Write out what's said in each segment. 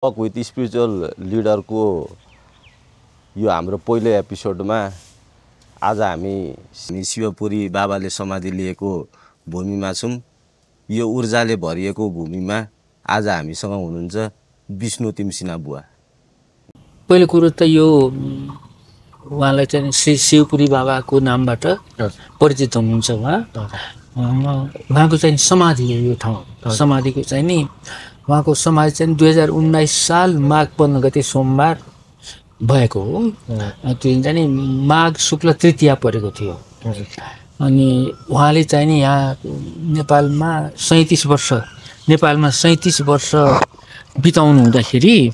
Talk with spiritual लिडरको यो हाम्रो पहिलो एपिसोडमा आज हामी शिवपुरी बाबाले समाधि लिएको भूमिमा छौँ। यो ऊर्जाले भरिएको भूमिमा आज हामीसँग हुनुहुन्छ विष्णु तिमसिना बुवा। पहिलो कुरो त यो उहाँलाई चाहिँ श्री शिवपुरी बाबाको नामबाट परिचित हुनुहुन्छ। उहाँको चाहिँ समाधि हो यो ठाउँ। समाधिको चाहिँ नि उहाँको समाधि चाहिँ 2019 साल माघ 15 गते सोमबार भएको हो। त्यो चाहिँ नि माघ शुक्ल तृतीया परेको थियो। अनि उहाँले चाहिँ नि यहाँ नेपालमा 37 वर्ष बिताउनु हुँदाखेरि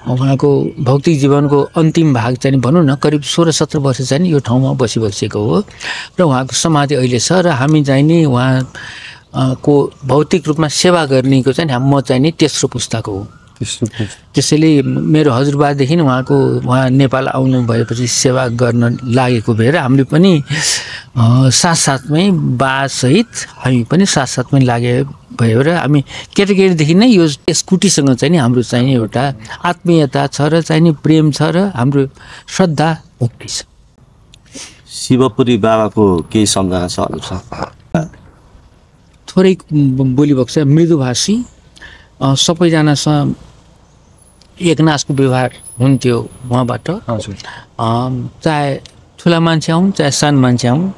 उहाँको भौतिक जीवनको अन्तिम भाग चाहिँ भनौँ न करिब 16-17 वर्ष चाहिँ यो ठाउँमा बसिबसेको हो र उहाँको समाधि अहिले छ। र हामी चाहिँ नि उहाँ को भौतिक रूपमा सेवा गर्नेको चाहिँ म चाहिँ नि तेस्रो पुस्ताको हो। त्यसैले मेरो हजुरबादेखि उहाँ नेपाल आउनु भएपछि सेवा गर्न लागेको भएर हामीले पनि साथसाथमै बासहित हामी पनि साथसाथमै लागे भएर हामी केटाकेटीदेखि नै यो स्कुटीसँग चाहिँ नि हाम्रो चाहिँ एउटा आत्मीयता छ र चाहिँ नि प्रेम छ र हाम्रो श्रद्धा भक्ति छ। शिवपुरी बाबाको केही सम्झना छ? थोरै बोलीबक्छ, मृदुभाषी, सबैजनासँग एकनासको व्यवहार हुन्थ्यो उहाँबाट। चाहे ठुला मान्छे आउँ चाहे सानो मान्छे आउँ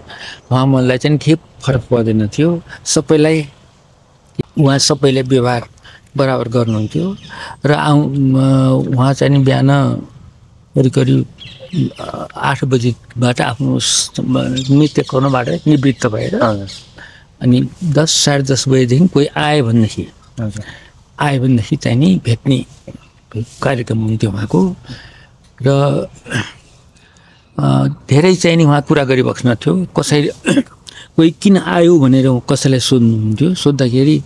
उहाँ मलाई चाहिँ के फरक पर्दैन थियो। उहाँ सबैले व्यवहार बराबर गर्नुहुन्थ्यो र उहाँ चाहिँ बिहान करिब 8 बजीबाट आफ्नो नृत्य गर्नबाट निवृत्त भएर अनि 10-10:30 बजेदेखि कोही आयो भनेदेखि चाहिँ नि भेट्ने कार्यक्रम हुन्थ्यो उहाँको। र धेरै चाहिँ नि उहाँ कुरा गरिबस्नुहुन्थ्यो। कसैले कोही किन आयो भनेर कसैलाई सोध्नुहुन्थ्यो। सोद्धाखेरि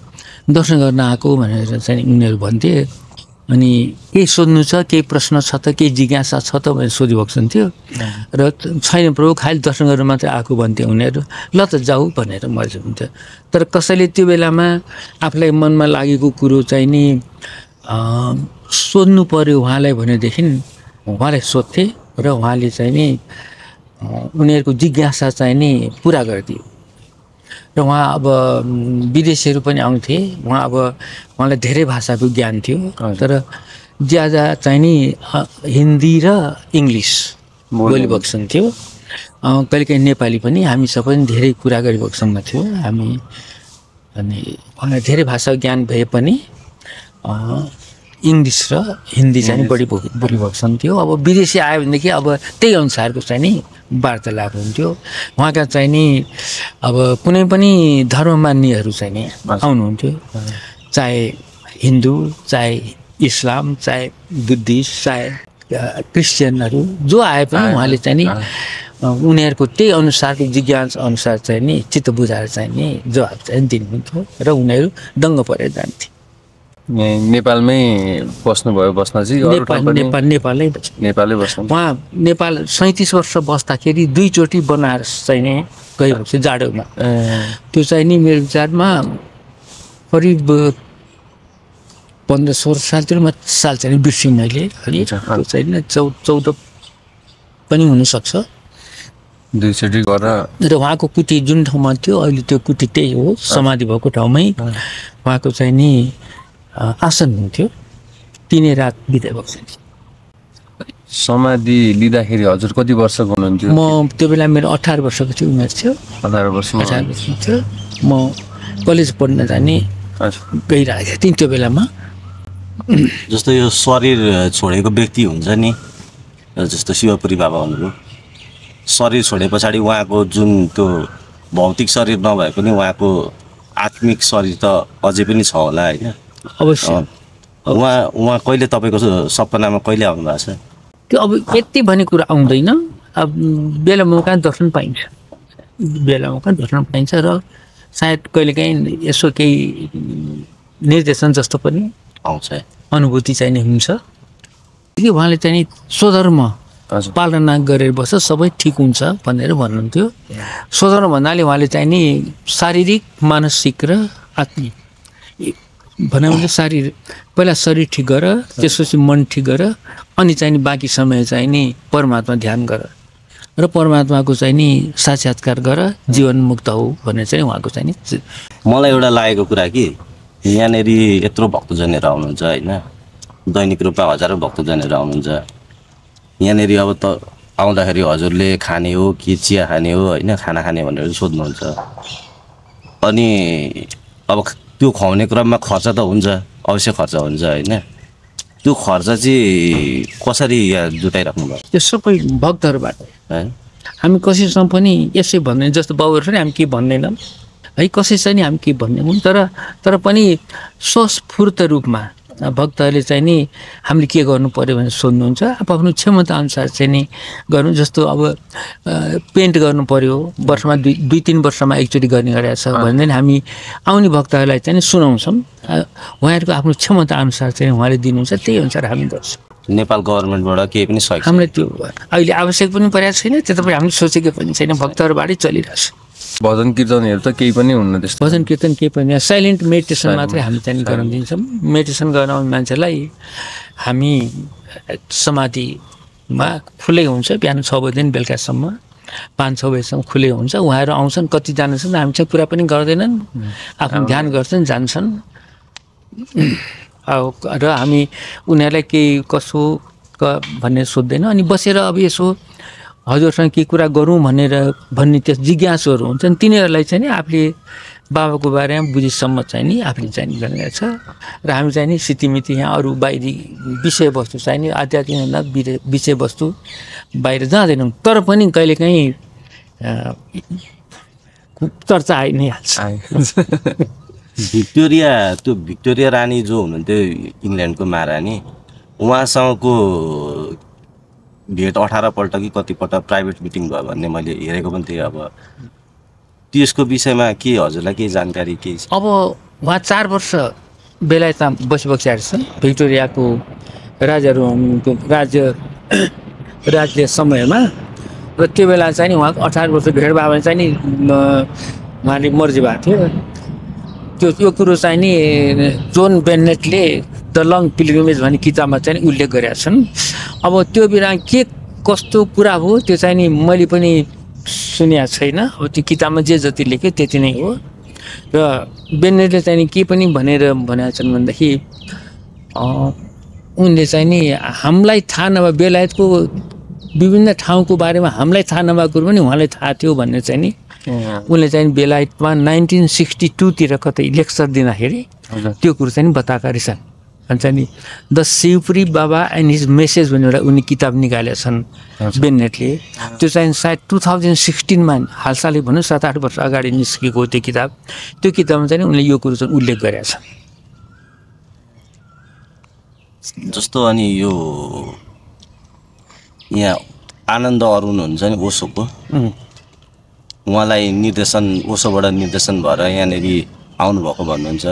दर्शन गर्न आएको भनेर चाहिँ उनीहरू भन्थे। अनि केही सोध्नु छ, केही प्रश्न छ त, केही जिज्ञासा छ त भनेर सोधिबक्सन्थ्यो। र छैन प्रभु खालि दर्शन गर्न मात्रै आएको भन्थे उनीहरू। ल त जाऊ भनेर मैले हुन्थ्यो। तर कसैले त्यो बेलामा आफूलाई मनमा लागेको कुरो चाहिँ नि सोध्नु पर्यो उहाँलाई भनेदेखि उहाँलाई सोध्थे र उहाँले चाहिँ नि उनीहरूको जिज्ञासा चाहिँ नि पुरा गरिदियो। र उहाँ अब विदेशीहरू पनि आउँथे। उहाँलाई धेरै भाषाको ज्ञान थियो तर ज्यादा चाहिँ नि हिन्दी र इङ्ग्लिस बोलिबक्सन्थ्यो। कहिलेकाहीँ नेपाली पनि हामी सबै धेरै कुरा गरिबक्सनमा थियो हामी। अनि उहाँलाई धेरै भाषाको ज्ञान भए पनि इङ्ग्लिस र हिन्दी चाहिँ बढी बोलिबक्सन्थ्यो। अब विदेशी आयो भनेदेखि अब त्यही अनुसारको चाहिँ नि वार्तालाप हुन्थ्यो। उहाँका चाहिँ नि अब कुनै पनि धर्म मान्नेहरू चाहिँ नि आउनुहुन्थ्यो, चाहे हिन्दू, चाहे इस्लाम, चाहे बुद्धिस्ट, चाहे क्रिस्चियनहरू जो आए पनि उहाँले चाहिँ नि उनीहरूको त्यही अनुसारको जिज्ञासा अनुसार चाहिँ नि चित्त बुझाएर चाहिँ नि जवाब चाहिँ दिनुहुन्थ्यो र उनीहरू दङ्ग परेर जान्थे। नेपालमै बस्नुभयो बस्न चाहिँ? नेपालै बस्नु। उहाँ नेपाल 37 वर्ष बस्दाखेरि 2 चोटि बनारस चाहिँ नि गएपछि जाडोमा। त्यो चाहिँ नि मेरो विचारमा करिब 15-16 सालतिर साल चाहिँ बिर्सिनु मैले। त्यो चाहिँ नि 14 पनि हुनसक्छ। 2 चोटि गरेर। र उहाँको कुटी जुन ठाउँमा थियो अहिले त्यो कुटी त्यही हो, समाधि भएको ठाउँमै उहाँको चाहिँ नि आसन हुन्थ्यो। 3 रात बिताइ बस्छु। समाधि लिँदाखेरि हजुर कति वर्षको हुनुहुन्थ्यो? म त्यो बेला मेरो 18 वर्षको थियो, उमेर थियो। 18 वर्ष थियो। म कलेज पढ्न जाने गइरहेको थिएँ त्यो बेलामा। जस्तो यो शरीर छोडेको व्यक्ति हुन्छ नि, जस्तो शिवपुरी बाबा हुनुभयो, शरीर छोडे पछाडि उहाँको जुन त्यो भौतिक शरीर नभए पनि उहाँको आत्मिक शरीर त अझै पनि छ होला होइन? अवश्य। उहाँ कहिले तपाईँको सपनामा कहिले आउनु भएको छ? त्यो अब यति भन्ने कुरा आउँदैन। अब बेला मौका दर्शन पाइन्छ, र सायद कहिलेकाहीँ यसो केही निर्देशन जस्तो पनि आउँछ, अनुभूति चाहिँ नि हुन्छ कि उहाँले चाहिँ नि स्वधर्म पालना गरेर बस्छ सबै ठिक हुन्छ भनेर भन्नुहुन्थ्यो। स्वधर्म भन्नाले उहाँले चाहिँ नि शारीरिक, मानसिक र आत्मिक भनौँ भने पहिला शरीर ठिक गर, त्यसपछि मन ठिक गर, अनि चाहिँ नि बाँकी समय चाहिँ नि परमात्मा ध्यान गर र परमात्माको चाहिँ नि साक्षात्कार गर, जीवन मुक्त हो भन्ने चाहिँ उहाँको चाहिँ नि। मलाई एउटा लागेको कुरा कि यहाँनिर यत्रो भक्तजनहरू आउनुहुन्छ होइन, दैनिक रूपमा हजारौँ भक्तजनहरू आउनुहुन्छ। यहाँनिर अब त आउँदाखेरि हजुरले खाने हो कि चिया खाने हो होइन, खाना खाने भनेर सोध्नुहुन्छ। अनि अब त्यो खुवाउने क्रममा खर्च त हुन्छ, अवश्य खर्च हुन्छ होइन। त्यो खर्च चाहिँ कसरी यहाँ जुटाइराख्नु भयो? त्यो सबै भक्तहरूबाट हामी कसैसँग पनि यसै भन्दैन, जस्तो बाबुहरू पनि हामी के भन्दैनौँ है, कसैसँग नि हामी के भन्दैनौँ। तर पनि स्वस्फूर्त रूपमा भक्तहरूले चाहिँ नि हामीले के गर्नु पर्यो भनेर सोध्नुहुन्छ। आफ्नो क्षमता अनुसार चाहिँ नि गर्नु। जस्तो अब पेन्ट गर्नु पर्यो, वर्षमा 2-3 वर्षमा एकचोटि गर्ने गरेको छ भने हामी आउने भक्तहरूलाई चाहिँ नि सुनाउँछौँ। उहाँहरूको आफ्नो क्षमता अनुसार चाहिँ उहाँले दिनुहुन्छ, त्यही अनुसार हामी गर्छौँ। नेपाल गभर्मेन्टबाट केही पनि सहयोग हामीलाई त्यो अहिले आवश्यक पनि परेको छैन, त्यो तपाईँ हामीले सोचेको पनि छैन, भक्तहरूबाटै चलिरहेको छ। भजन कीर्तनहरू त केही पनि हुन्न त्यस्तो। भजन कीर्तन केही पनि, साइलेन्ट मेडिटेसन मात्रै हामी चाहिँ गर्न दिन्छौँ। मेडिटेसन गर्न आउने मान्छेलाई हामी समाधिमा खुलै हुन्छ, बिहान 6 बजीदेखि बेलुकासम्म 5-6 बजीसम्म खुलै हुन्छ। उहाँहरू आउँछन्, कतिजना छन् हामी चाहिँ कुरा पनि गर्दैनन्, आफ्नो ध्यान गर्छन्, जान्छन्। र हामी उनीहरूलाई केही कसो भन्ने सोध्दैन। अनि बसेर अब यसो हजुरसँग के कुरा गरौँ भन्ने त्यस जिज्ञासुहरू हुन्छन्, तिनीहरूलाई चाहिँ नि आफूले बाबाको बारेमा बुझेसम्म चाहिँ नि आफूले चाहिँ गर्ने छ। र हामी चाहिँ नि सितिमिति यहाँ अरू बाहिरी विषयवस्तु चाहिँ नि आध्यात्मिक विषयवस्तु बाहिर जाँदैनौँ। तर पनि कहिलेकाहीँ चर्चा आइ नै हाल्छ। भिक्टोरिया रानी जो हुनुहुन्थ्यो इङ्ल्यान्डको महारानी, उहाँसँगको भेट 18 पल्ट कि कतिपल्ट प्राइभेट मिटिङ भयो भन्ने मैले हेरेको पनि थिएँ। अब त्यसको विषयमा के हजुरलाई केही जानकारी केही छ? अब उहाँ 4 वर्ष बेलायतमा बसिबसेको छ। भिक्टोरियाको राज्य समयमा, र त्यो बेला चाहिँ नि उहाँको 18 वर्ष भेटभयो भने चाहिँ नि उहाँले मर्जी भएको थियो। यो कुरो चाहिँ नि जोन बेनेटले द लङ पिलग्रिमेज भन्ने किताबमा चाहिँ उल्लेख गरेका छन्। अब त्यो बेला के कस्तो कुरा हो त्यो चाहिँ नि मैले पनि सुनेको छैन। अब त्यो किताबमा जे जति लेख्यो त्यति नै हो। र बेनेटले चाहिँ नि के पनि भनेका छन् भन्दाखेरि उनले चाहिँ नि हामीलाई थाहा नभए बेलायतको विभिन्न ठाउँको बारेमा हामीलाई थाहा नभएको कुरो पनि उहाँलाई थाहा थियो भन्ने चाहिँ नि उनले चाहिँ बेलायतमा 1962 कतै लेक्चर दिँदाखेरि त्यो कुरो चाहिँ बताएका रहेछन्। भन्छ नि द शिवपुरी बाबा एन्ड हिज मेसेज भनेर उनी किताब निकालेका छन् बेनेटले। त्यो चाहिँ सायद 2016मा हालसालै भनौँ 7-8 वर्ष अगाडि निस्केको त्यो किताब। त्यो किताबमा चाहिँ उनले यो कुरो चाहिँ उल्लेख गरेका छन्। जस्तो अनि यो यहाँ आनन्द अरुण हुन्छ नि ओशोको, उहाँलाई ओशोबाट निर्देशन भएर यहाँनिर आउनुभएको भन्नुहुन्छ।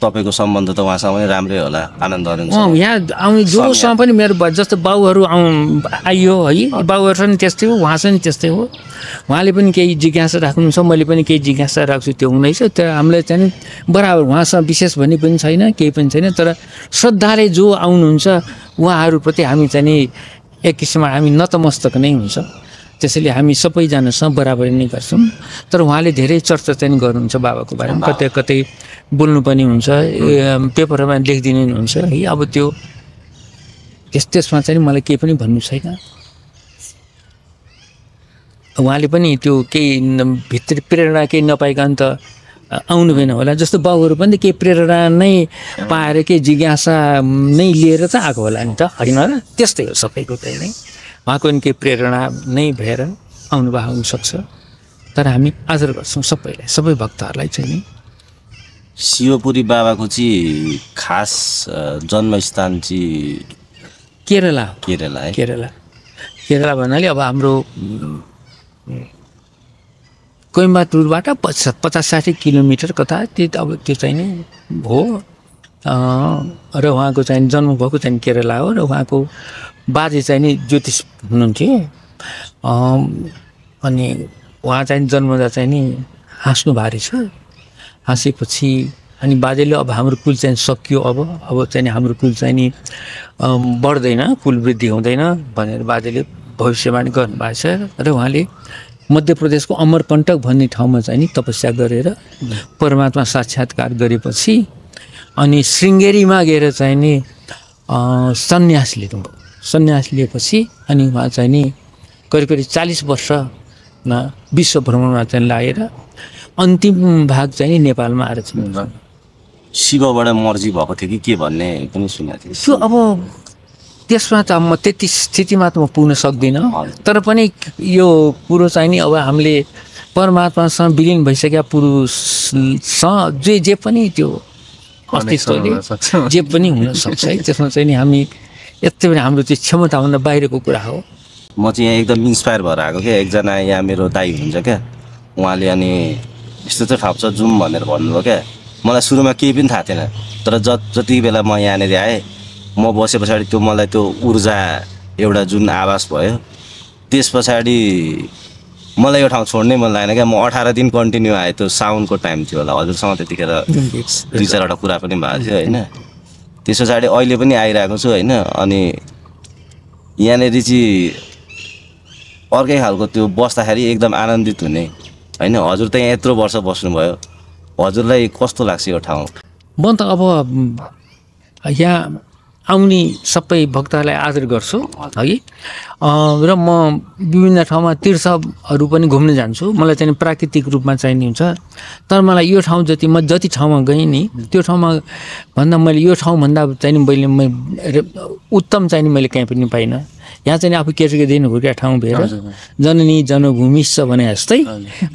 तपाईँको सम्बन्ध त उहाँसँग पनि राम्रै होला आनन्द अरुणसँग? यहाँ आउने जोसँग पनि मेरो जस्तो बाउहरू आइयो है, बाउहरू पनि त्यस्तै हो, उहाँसँग पनि त्यस्तै हो। उहाँले पनि केही जिज्ञासा राख्नुहुन्छ, मैले पनि केही जिज्ञासा राख्छु, त्यो हुँदैछ। तर हामीलाई चाहिँ बराबर उहाँसँग विशेष भन्ने पनि छैन, केही पनि छैन। तर श्रद्धाले जो आउनुहुन्छ उहाँहरूप्रति हामी चाहिँ नि एक किसिममा हामी नतमस्तक नै हुन्छ। त्यसैले हामी सबैजनासँग बराबरी नै गर्छौँ। तर उहाँले धेरै चर्चा चाहिँ गर्नुहुन्छ बाबाको बारेमा, कतै कतै बोल्नु पनि हुन्छ, पेपरमा लेखिदिनु हुन्छ है। अब त्यो त्यसमा चाहिँ मलाई केही पनि भन्नु छैन। उहाँले पनि त्यो केही भित्री प्रेरणा केही नपाइकन त आउनु भएन होला। जस्तो बाउहरू पनि केही प्रेरणा नै पाएर केही जिज्ञासा नै लिएर त आएको होला नि त, होइन र? त्यस्तै हो सबैको चाहिँ नै, उहाँको पनि केही प्रेरणा नै भएर आउनुभएको हुनसक्छ। तर हामी आदर गर्छौँ सबैलाई, सबै भक्तहरूलाई चाहिँ नि। शिवपुरी बाबाको चाहिँ खास जन्मस्थान चाहिँ केरला हो। केरला भन्नाले अब हाम्रो कोइम्बाटुरबाट 50-60 किलोमिटर कता अब त्यो चाहिँ नि हो। र उहाँको चाहिँ जन्म भएको चाहिँ केरला हो। र उहाँको बाजे चाहिँ नि ज्योतिष हुनुहुन्थ्यो। अनि उहाँ चाहिँ जन्मदा चाहिँ नि हाँस्नु भारी छ। हाँसेपछि अनि बाजेले अब हाम्रो कुल चाहिँ सकियो, अब चाहिँ हाम्रो कुल चाहिँ नि बढ्दैन, कुल वृद्धि हुँदैन भनेर बाजेले भविष्यवाणी गर्नुभएको छ। र उहाँले मध्य प्रदेशको अमरकण्टक भन्ने ठाउँमा चाहिँ नि तपस्या गरेर परमात्मा साक्षात्कार गरेपछि अनि श्रृङ्गेरीमा गएर चाहिँ नि सन्यास लिनुभयो। सन्यास लिएपछि अनि उहाँ चाहिँ नि करिब 40 वर्षमा विश्व भ्रमणमा चाहिँ लागेर अन्तिम भाग चाहिँ नेपालमा आएर चाहिँ शिवबाट मर्जी भएको थियो कि के भन्ने पनि सुनेको थिएँ। त्यो अब त्यसमा त म त्यति स्थितिमा त म पुग्न सक्दिनँ, तर पनि यो कुरो चाहिँ नि अब हामीले परमात्मासँग विलिन भइसकेका पुरुषसँग जे पनि त्यो अस्तित्वले जे पनि हुनसक्छ है। त्यसमा चाहिँ नि हामी यति पनि हाम्रो त्यो क्षमताभन्दा बाहिरको कुरा हो। म चाहिँ यहाँ एकदम इन्सपायर भएर आएको क्या। एकजना यहाँ मेरो दाइ हुन्छ क्या, उहाँले अनि यस्तो चाहिँ ठाउँ छ जाउँ भनेर भन्नुभयो क्या। मलाई सुरुमा केही पनि थाहा थिएन, तर जति बेला म यहाँनिर आएँ म बसे पछाडि त्यो मलाई त्यो ऊर्जा एउटा जुन आवाज भयो, त्यस पछाडि मलाई यो ठाउँ छोड्नै मन लागेन क्या। म 18 दिन कन्टिन्यू आएँ। त्यो साउन्डको टाइम थियो होला, हजुरसँग त्यतिखेर 2-4वटा कुरा पनि भएको थियो होइन। त्यस पछाडि अहिले पनि आइरहेको छु होइन। अनि यहाँनिर चाहिँ अर्कै खालको त्यो बस्दाखेरि एकदम आनन्दित हुने होइन। हजुर त यहाँ यत्रो वर्ष बस्नुभयो, हजुरलाई कस्तो लाग्छ यो ठाउँ? म त अब यहाँ आउने सबै भक्तहरूलाई आदर गर्छु है। र म विभिन्न ठाउँमा तीर्थहरू पनि घुम्न जान्छु। मलाई चाहिँ प्राकृतिक रूपमा चाहिने हुन्छ, तर मलाई यो ठाउँ म जति ठाउँमा गएँ नि त्यो ठाउँमा भन्दा मैले यो ठाउँभन्दा चाहिँ मैले उत्तम चाहिँ मैले कहीँ पनि पाइनँ। यहाँ चाहिँ आफू केटकेदेखि हुर्केका ठाउँ भएर जननी जन्मभूमि छ भने जस्तै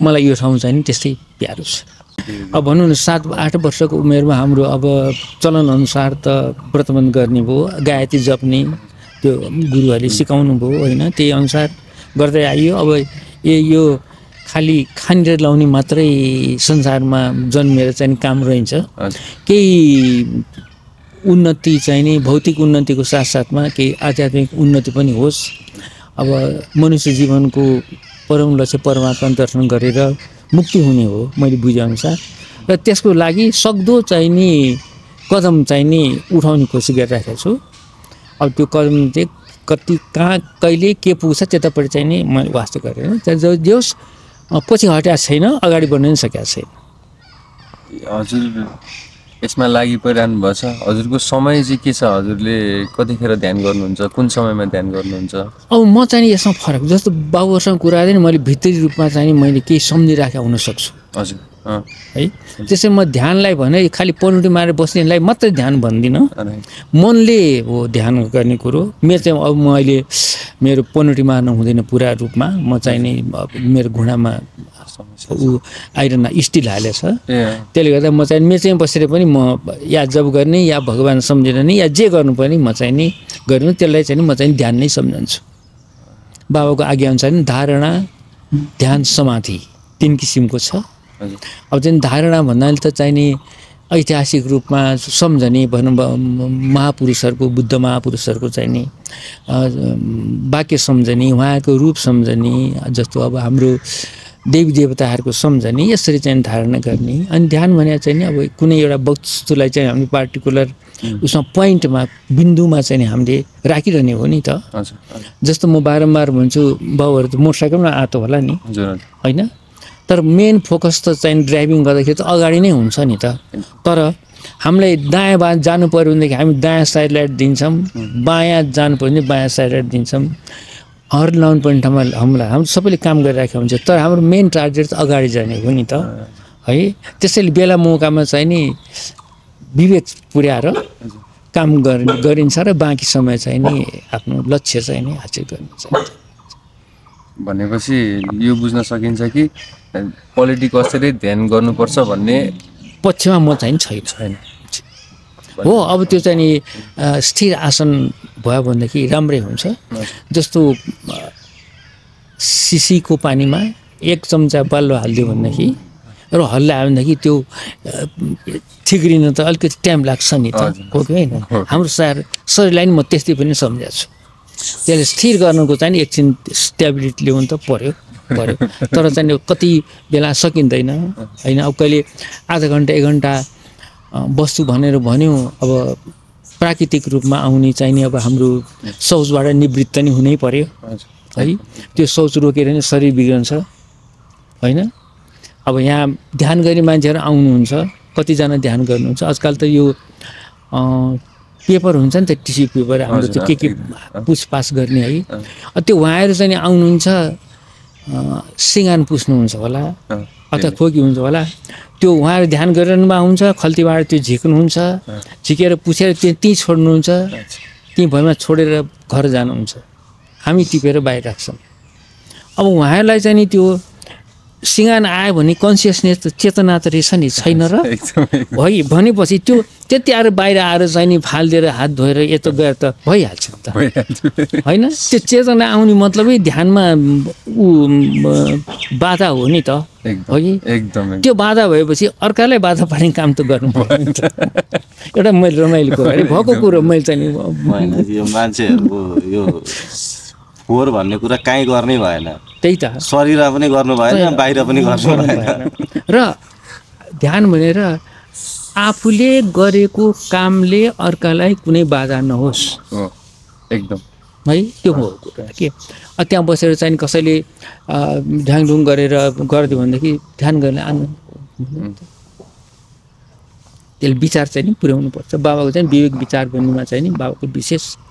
मलाई यो ठाउँ चाहिँ त्यस्तै प्यारो छ। अब भनौँ न 7-8 वर्षको उमेरमा हाम्रो अब चलनअनुसार त व्रतबन्ध गर्ने भयो, गायत्री जप्ने त्यो गुरुहरूले सिकाउनु भयो होइन। त्यही अनुसार गर्दै आइयो। अब यो खालि खानेर लाउने मात्रै संसारमा जन्मेर चाहिँ काम रहन्छ। केही उन्नति चाहिँ नि भौतिक उन्नतिको साथसाथमा केही आध्यात्मिक उन्नति पनि होस्। अब मनुष्य जीवनको परम लक्ष्य परमात्मा दर्शन गरेर मुक्ति हुने हो मैले बुझेअनुसार। र त्यसको लागि सक्दो चाहिँ नि कदम चाहिँ नि उठाउने कोसिस गरिरहेको छु। अब त्यो कदम चाहिँ कति कहाँ कहिले के पुग्छ त्यतापट्टि चाहिँ नि मैले वास्तव गरेर जे होस् पछि हटेको छैन, अगाडि बढ्न पनि सकेको छैन। हजुर यसमा लागि परिरहनु भएको छ। हजुरको समय चाहिँ के छ? हजुरले कतिखेर ध्यान गर्नुहुन्छ, कुन समयमा ध्यान गर्नुहुन्छ? अब म चाहिँ यसमा फरक, जस्तो बाबुहरूसँग कुरा गर्दैन मैले भित्री रूपमा चाहिँ मैले केही सम्झिराखेको हुनसक्छु हजुर है। त्यसै म ध्यानलाई भने खालि पनौटी मारेर बस्नेलाई मात्रै ध्यान भन्दिनँ, मनले हो ध्यान गर्ने कुरो। मेरो चाहिँ अब म अहिले मेरो पनौटी मार्न हुँदैन पुरा रूपमा। म चाहिँ नि मेरो घुँडामा ऊ आइरन स्टिल हालेछ, त्यसले गर्दा म चाहिँ मेचैमा बसेर पनि म या जब गर्ने या भगवान् सम्झेर नि या जे गर्नु पनि म चाहिँ नि गर्नु, त्यसलाई चाहिँ म चाहिँ ध्यान नै सम्झन्छु। बाबाको आज्ञाअनुसार नि धारणा ध्यान समाधि 3 किसिमको छ। अब चाहिँ धारणा भन्नाले त चाहिँ नि ऐतिहासिक रूपमा सम्झने भनौँ महापुरुषहरूको बुद्ध महापुरुषहरूको चाहिँ नि वाक्य सम्झने, उहाँको रूप सम्झने, जस्तो अब हाम्रो देवी देवताहरूको सम्झने, यसरी चाहिँ धारणा गर्ने। अनि ध्यान भने चाहिँ नि अब कुनै एउटा वस्तुलाई चाहिँ हामीले पार्टिकुलर उसमा पोइन्टमा बिन्दुमा चाहिँ हामीले राखिरहने हो नि त। जस्तो म बारम्बार भन्छु बाउहरू त मोटरसाइकलमा आतो होला नि होइन, तर मेन फोकस त चाहिँ ड्राइभिङ गर्दाखेरि त अगाडि नै हुन्छ नि त। तर हामीलाई दायाँ बायाँ जानु पऱ्यो भनेदेखि हामी दायाँ साइड लाइट दिन्छौँ, बायाँ जानु पऱ्यो भने बायाँ साइड लाइट दिन्छौँ। हर्न लाउनु पर्ने ठाउँमा हाम्रो सबैले काम गरिरहेको हुन्छ, तर हाम्रो मेन टार्गेट त अगाडि जाने हो नि त है। त्यसैले बेला मौकामा चाहिँ नि विवेक पुर्याएर काम गरिन्छ र बाँकी समय चाहिँ नि आफ्नो लक्ष्य चाहिँ नि हासिल गरिन्छ। भनेपछि यो बुझ्न सकिन्छ कि क्वालिटी कसरी ध्यान गर्नुपर्छ भन्ने पक्षमा म चाहिँ छैन हो। अब त्यो चाहिँ नि स्थिर आसन भयो भनेदेखि राम्रै हुन्छ। जस्तो सिसीको पानीमा 1 चम्चा बाल्लो हालिदियो भनेदेखि र हल्लायो भनेदेखि त्यो ठिक्रिन त अलिकति टाइम लाग्छ नि त, हो कि होइन? हाम्रो शरीरलाई नि म त्यस्तै पनि सम्झाएको छु। त्यसले स्थिर गर्नुको चाहिँ नि एकछिन स्टेबिलिटी ल्याउनु त पर्यो, तर चाहिँ कति बेला सकिँदैन होइन। अब कहिले आधा घन्टा 1 घन्टा वस्तु भनेर भन्यौँ अब प्राकृतिक रूपमा आउने चाहिँ नि अब हाम्रो शौचबाट निवृत्त नि हुनै पर्यो है। त्यो शौच रोकेर नै शरीर बिग्रन्छ होइन। अब यहाँ ध्यान गर्ने मान्छेहरू आउनुहुन्छ, कतिजना ध्यान गर्नुहुन्छ। आजकल त यो पेपर हुन्छ नि त, टिस्यु पेपर हाम्रो त्यो के पुछपाछ गर्ने है। त्यो उहाँहरू चाहिँ आउनुहुन्छ, सिँगान पुस्नुहुन्छ होला अथवा खोकी हुन्छ होला, त्यो उहाँहरू ध्यान गरिरहनु भएको हुन्छ, खल्तीबाट त्यो झिक्नुहुन्छ, झिकेर पुछेर त्यहीँ छोड्नुहुन्छ, त्यहीँ भैमा छोडेर घर जानुहुन्छ। हामी टिपेर बाहिर राख्छौँ। अब उहाँहरूलाई चाहिँ नि त्यो सिँगान आयो भने कन्सियसनेस चेतना त रहेछ नि, छैन र है भनेपछि त्यो त्यति आएर बाहिर आएर चाहिँ नि फालिदिएर हात धोएर यतो गएर त भइहाल्छ नि त होइन। त्यो चेतना आउने मतलबै ध्यानमा बाधा हो नि त है। त्यो बाधा भएपछि अर्कालाई बाधा पार्ने काम त गर्नु पर्यो नि त। एउटा मैले रमाइलो कुरा भएको कुरो मैले चाहिँ नि यो मान्छेहरूको यो फोहोर भन्ने कुरा काहीँ गर्नै भएन, त्यही त शरीरमा पनि गर्नु भएन, बाहिर पनि गर्नु भएन। र ध्यान भनेर आफूले गरेको कामले अर्कालाई कुनै बाधा नहोस् एकदम है, त्यो हो कुरा के। त्यहाँ बसेर चाहिँ कसैले ढ्याङढुङ गरेर गरिदियो भनेदेखि ध्यान गर्ने त्यसले विचार चाहिँ नि पुर्याउनु पर्छ। बाबाको चाहिँ विवेक विचार गर्नुमा चाहिँ नि बाबाको विशेष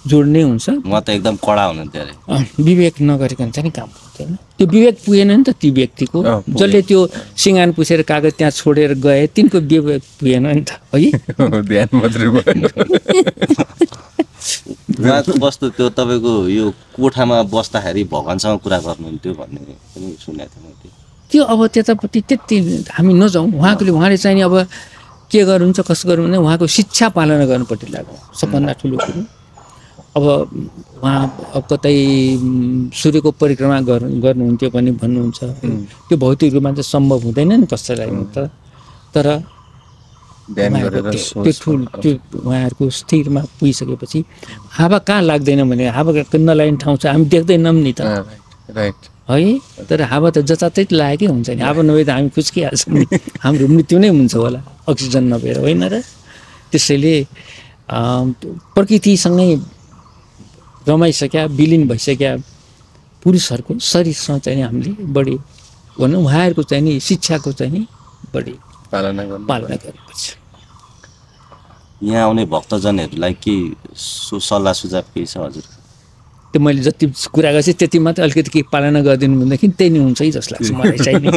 जोड नै हुन्छ। म त एकदम कडा हुनुहुन्थ्यो अरे, विवेक नगरिकन चाहिँ नि काम हुँदैन। त्यो विवेक पुगेन नि त ती व्यक्तिको, जसले त्यो सिँगान पुछेर कागज त्यहाँ छोडेर गए तिनको विवेक पुगेन नि त है। ध्यान मात्रै भयो। उहाँको कस्तो त्यो तपाईँको यो कोठामा बस्दाखेरि भगवान्सँग कुरा गर्नुहुन्थ्यो भन्ने पनि सुनेको थिएँ मैले। त्यो अब त्यतापट्टि त्यति हामी नजाउँ। उहाँले चाहिँ नि अब के गर्नुहुन्छ कसो गर्नु भने उहाँको शिक्षा पालना गर्नुपट्टि लाग्यो सबभन्दा ठुलो कुरो। अब उहाँ कतै सूर्यको परिक्रमा गर्नुहुन्थ्यो भने भन्नुहुन्छ, त्यो भौतिक रूपमा चाहिँ सम्भव हुँदैन नि कसैलाई त। तर त्यो त्यो उहाँहरूको स्थिरमा पुगिसकेपछि हावा कहाँ लाग्दैन भने हावा नलाग्ने ठाउँ छ हामी देख्दैनौँ नि त है। तर हावा त जताततै लागेकै हुन्छ नि, हावा नभए त हामी खुस्किहाल्छौँ नि, हाम्रो मृत्यु नै हुन्छ होला अक्सिजन नभएर होइन र। त्यसैले प्रकृतिसँगै रमाइसक्या विलिन भइसक्या पुरुषहरूको शरीरसँग चाहिँ हामीले बढी भनौँ उहाँहरूको चाहिँ नि शिक्षाको चाहिँ नि बढी पालना गर्नुपर्छ। यहाँ आउने भक्तजनहरूलाई के सल्लाह सुझाव केही छ हजुर? त्यो मैले जति कुरा गरेँ त्यति मात्रै अलिकति केही पालना गरिदिनु भनेदेखि त्यही नै हुन्छ है जस्तो लाग्छ मलाई चाहिँ।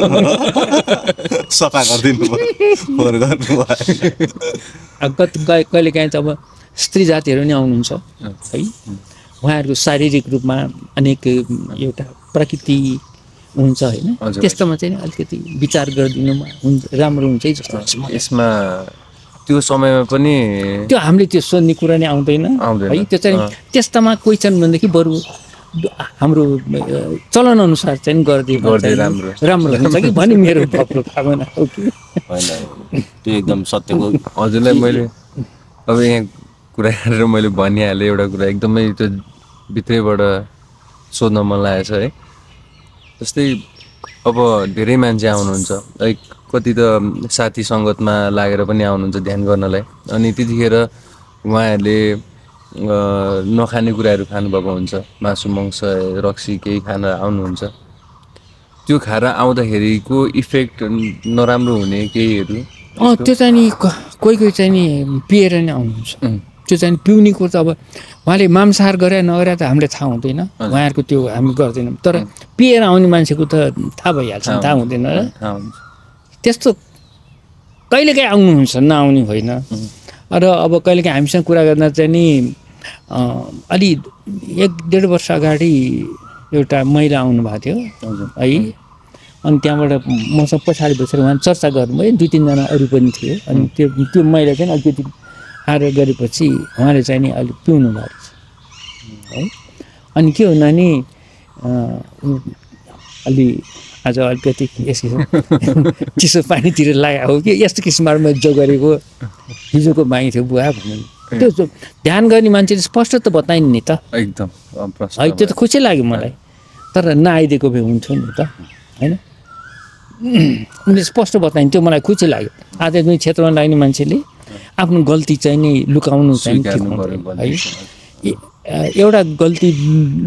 सफा गरिदिनु कहिलेकाहीँ त अब स्त्री जातिहरू नै आउनुहुन्छ है, उहाँहरूको शारीरिक रूपमा अनेक एउटा प्रकृति हुन्छ होइन, त्यस्तोमा चाहिँ अलिकति विचार गरिदिनुमा राम्रो हुन्छ है जस्तो लाग्छ। यसमा त्यो समयमा पनि त्यो हामीले त्यो सोध्ने कुरा नै आउँदैन है। त्यो चाहिँ त्यस्तामा कोही छन् भनेदेखि बरु हाम्रो चलन अनुसार चाहिँ गरिदियो राम्रो हुन्छ कि भन्ने मेरो भक्तको भावना हो कि होइन। त्यो एकदम सत्यको हजुरलाई मैले अब यहाँ कुरा गरेर मैले भनिहालेँ एउटा कुरा एकदमै त्यो भित्रैबाट सोध्न मन लागेको छ है। जस्तै अब धेरै मान्छे आउनुहुन्छ है, कति त साथी सङ्गतमा लागेर पनि आउनुहुन्छ ध्यान गर्नलाई, अनि त्यतिखेर उहाँहरूले नखाने कुराहरू खानुभएको हुन्छ, मासु मङ्स रक्सी केही खान आउनुहुन्छ। त्यो खाएर आउँदाखेरिको इफेक्ट नराम्रो हुने केहीहरू त्यो चाहिँ नि कोही चाहिँ नि पिएर नै आउनुहुन्छ। त्यो चाहिँ पिउने कुरो त अब उहाँले मांसाहार गरे नगरे त हामीले थाहा हुँदैन, उहाँहरूको त्यो हामी गर्दैनौँ। तर पिएर आउने मान्छेको त थाहा भइहाल्छ, थाहा हुँदैन र। त्यस्तो कहिलेकाहीँ आउनुहुन्छ, नआउने होइन। र अब कहिलेकाहीँ हामीसँग कुरा गर्दा चाहिँ नि अलि 1-1.5 वर्ष अगाडि एउटा महिला आउनुभएको थियो है, अनि त्यहाँबाट मसँग पछाडि बसेर उहाँ चर्चा गर्नुभयो। 2-3 जना अरू पनि थियो। अनि त्यो महिला चाहिँ अलिकति आएर गरेपछि उहाँले चाहिँ नि अलिक पिउनु भएको रहेछ है। अनि के हुन नि अलि आज अलिकति यस्तो चिसो पानीतिर लाग्यो हो कि यस्तो किसिमबाट मैले जो गरेको हिजोको बानी थियो बुवा भन्नु। त्यो ध्यान गर्ने मान्छेले स्पष्ट त बताइन् नि त एकदम है। त्यो त खुसी लाग्यो मलाई, तर नआइदिएको भए हुन्थ्यो नि त होइन। उनले स्पष्ट बताइन् त्यो मलाई खुसी लाग्यो आध्यात्मिक क्षेत्रमा लाग्ने मान्छेले आफ्नो गल्ती चाहिँ नि लुकाउनु चाहिँ ठिक हुँदैन है एउटा गल्ती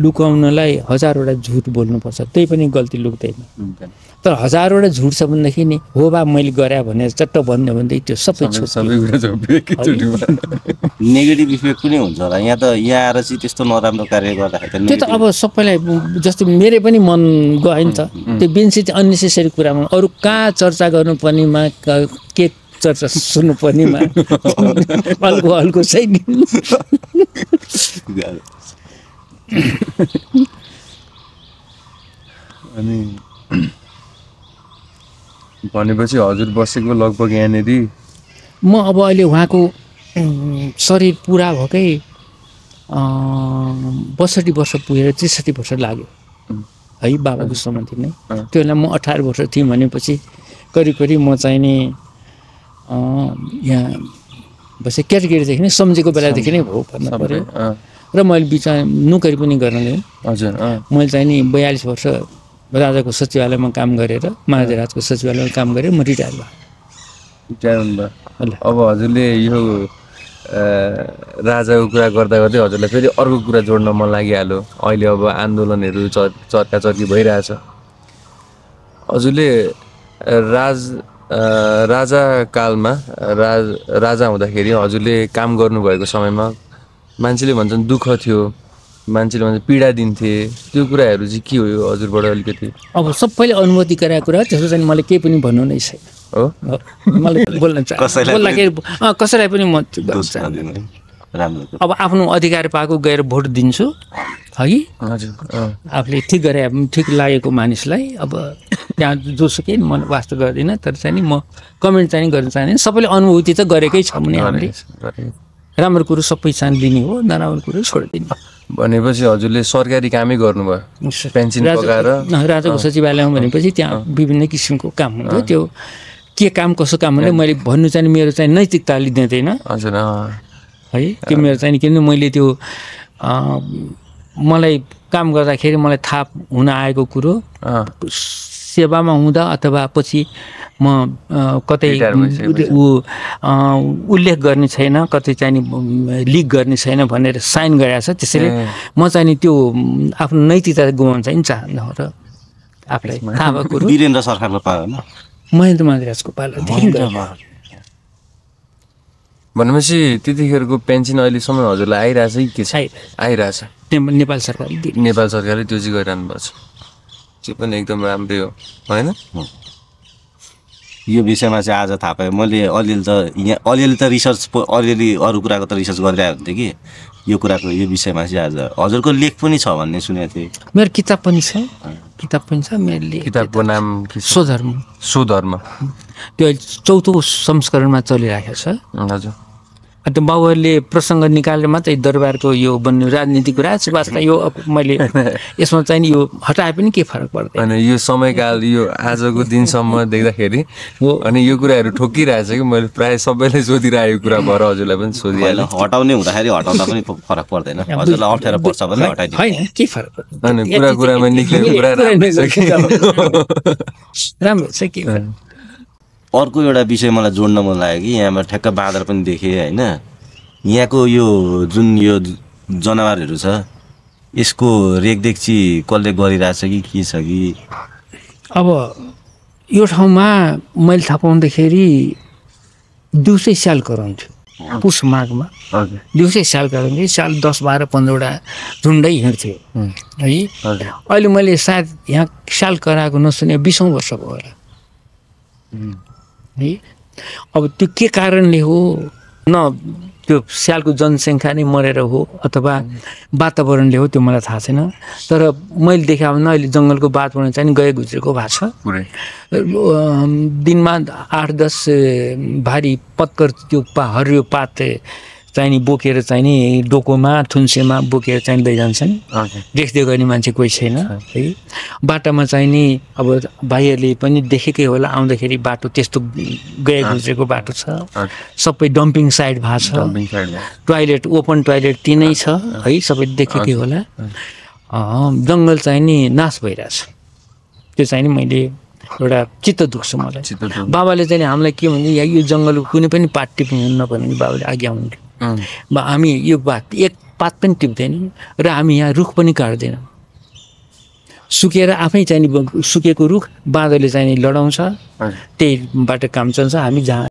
लुकाउनलाई हजारवटा झुट बोल्नुपर्छ त्यही पनि गल्ती लुक्दैन तर हजारवटा झुट छ भनेदेखि नि हो बा मैले गरेँ भनेर चट्ट भन्यो भनेदेखि त्यो सबै नेगेटिभ इफेक्ट पनि हुन्छ होला यहाँ त यहाँ आएर चाहिँ त्यस्तो नराम्रो कार्य गर्दाखेरि त्यो त अब सबैलाई जस्तै मेरो पनि मन गयो नि त त्यो बेन्सी चाहिँ अननेसेसरी कुरामा अरू कहाँ चर्चा गर्नुपर्नेमा के चर्चा सुन्नुपर्नेमा हल्को छैन अनि भनेपछि हजुर बसेको लगभग यहाँनिर म अब अहिले उहाँको शरीर पुरा भएकै 62 वर्ष पुगेर 63 वर्ष लाग्यो है बाबाको समाधि नै त्यो बेला म 18 वर्ष थिएँ भनेपछि करिब म चाहिँ नि यहाँ बसे केटाकेटीदेखि नै सम्झेको बेलादेखि नै भयो भन्नु पर्यो र मैले बिचमा नोकरी पनि गर्न गएँ हजुर मैले चाहिँ नि 42 वर्ष राजाको सचिवालयमा काम गरेर महाराजको सचिवालयमा काम गरेर म रिटायर भयो अब हजुरले यो राजाको कुरा गर्दा गर्दै हजुरलाई फेरि अर्को कुरा जोड्न मन लागिहाल्यो अहिले अब आन्दोलनहरू चर्का चर्की भइरहेछ हजुरले राजा कालमा राजा हुँदाखेरि हजुरले काम गर्नुभएको समयमा मान्छेले भन्छन् दुःख थियो मान्छेले भन्छ पीडा दिन्थे त्यो कुराहरू चाहिँ के हो हजुरबाट अलिकति अब सबैले अनुमति गराएको कुरा त्यसो चाहिँ मैले केही पनि भन्नु नै छैन हो मलाई बोल्न बोल्दाखेरि कसैलाई पनि म अब आफ्नो अधिकार पाएको गएर भोट दिन्छु है हजुर आफूले ठिक गरे ठिक लागेको मानिसलाई अब त्यहाँ जोसुकै म वास्तव गर्दिनँ तर चाहिँ नि म कमेन्ट चाहिँ गर्न चाहदिनँ सबैले अनुभूति त गरेकै छ भने हामीले राम्रो कुरो सबै चाहिँ दिने हो नराम्रो कुरो छोडिदिने भनेपछि हजुरले सरकारी कामै गर्नुभयो पेन्सन पकाएर राजाको सचिवालयमा भनेपछि त्यहाँ विभिन्न किसिमको काम हुन्थ्यो त्यो के काम कसो काम भने मैले भन्नु चाहिँ मेरो चाहिँ नैतिकताले दिँदैन हजुर है त्यो मेरो चाहिँ किनभने मैले त्यो मलाई काम गर्दाखेरि मलाई थाहा हुन आएको कुरो सेवामा हुँदा अथवा पछि म कतै उल्लेख गर्ने छैन कतै चाहिँ लिक गर्ने छैन भनेर साइन गरेको छ त्यसैले म चाहिँ त्यो आफ्नो नैतिकता गुमाउन चाहिँ चाहन्न र आफूलाई थाहा भएको कुरो वीरेन्द्र सरकारको पालो महेन्द्र महाराजको पालोदेखि भनेपछि त्यतिखेरको पेन्सन अहिलेसम्म हजुरलाई आइरहेछ कि के छ आइरहेछ नेपाल सरकारले त्यो चाहिँ गरिरहनु भएको छ त्यो पनि एकदम राम्रै हो होइन यो विषयमा चाहिँ आज थाहा पाएँ मैले अलिअलि त रिसर्च अलिअलि अरू कुराको त रिसर्च गरिरहेको हुन्थेँ कि यो कुराको यो विषयमा चाहिँ आज हजुरको लेख पनि छ भन्ने सुनेको थिएँ मेरो किताब पनि छ मेरो किताबको नाम स्वधर्म त्यो 4औं संस्करणमा चलिरहेको छ हजुर त्यो बाबुहरूले प्रसङ्ग निकालेर मात्रै दरबारको यो बन्ने राजनीतिको वास्ता यो मैले यसमा चाहिँ यो हटाए पनि के फरक पर्दैन अनि यो समयकाल यो आजको दिनसम्म देख्दाखेरि अनि यो कुराहरू ठोकिरहेछ कि मैले प्रायः सबैलाई सोधिरहेको कुरा भएर हजुरलाई पनि सोधिहालेँ हटाउने हुँदाखेरि हटाउँदा पनि फरक पर्दैन हजुरलाई अप्ठ्यारो पर्छ भने हटाइदिनु होइन के फरक पर्दैन अनि कुरामा निक्लेको कुरा राम्रो छ के अर्को एउटा विषय मलाई जोड्न मन लाग्यो कि यहाँमा ठ्याक्क बाँदर पनि देखेँ होइन यहाँको यो जुन यो जनावरहरू छ यसको रेखदेख चाहिँ कसले गरिरहेछ कि के छ कि अब यो ठाउँमा मैले थाहा पाउँदाखेरि दिउँसै स्याल कराउँथ्यो पुष माघमा दिउँसै स्याल कराउँथ्यो स्याल 10-12-15वटा झुन्डै हिँड्थ्यो है अहिले मैले सायद यहाँ स्याल कराएको नसुने 20औं वर्ष भयो होला है अब त्यो के कारणले हो न त्यो स्यालको जनसङ्ख्या नै मरेर हो अथवा वातावरणले हो त्यो मलाई थाहा छैन तर मैले देखाए भने अहिले जङ्गलको वातावरण चाहिँ गए गुज्रेको भएको छ दिनमा 8-10 भारी पत्कर त्यो हरियो पात चाहिँ नि बोकेर चाहिँ नि डोकोमा थुन्सेमा बोकेर चाहिँ लैजान्छन् देखदै गर्ने मान्छे कोही छैन है बाटोमा चाहिँ नि अब भाइहरूले पनि देखेकै होला आउँदाखेरि बाटो त्यस्तो गए गुज्रेको बाटो छ सबै डम्पिङ साइड भएको छ टोयलेट ओपन टोयलेट तिनै छ है सबै देखेकै होला जङ्गल चाहिँ नि नाश भइरहेछ त्यो चाहिँ नि मैले एउटा चित्त दुख्छ मलाई। चित्त दुख्छ। बाबाले चाहिँ हामीलाई के भन्यो, या यो जङ्गलको कुनै पनि पात टिप्नु हुन्न भने बाबाले आज्ञा हुन्थ्यो। हामी यो पात एक पात पनि टिप्दैनौँ र हामी यहाँ रुख पनि काट्दैनौँ। सुकेर आफै चाहिँ नि सुकेको रुख बाँदरले चाहिँ नि लडाउँछ, त्यहीबाट काम चल्छ। हामी जहाँ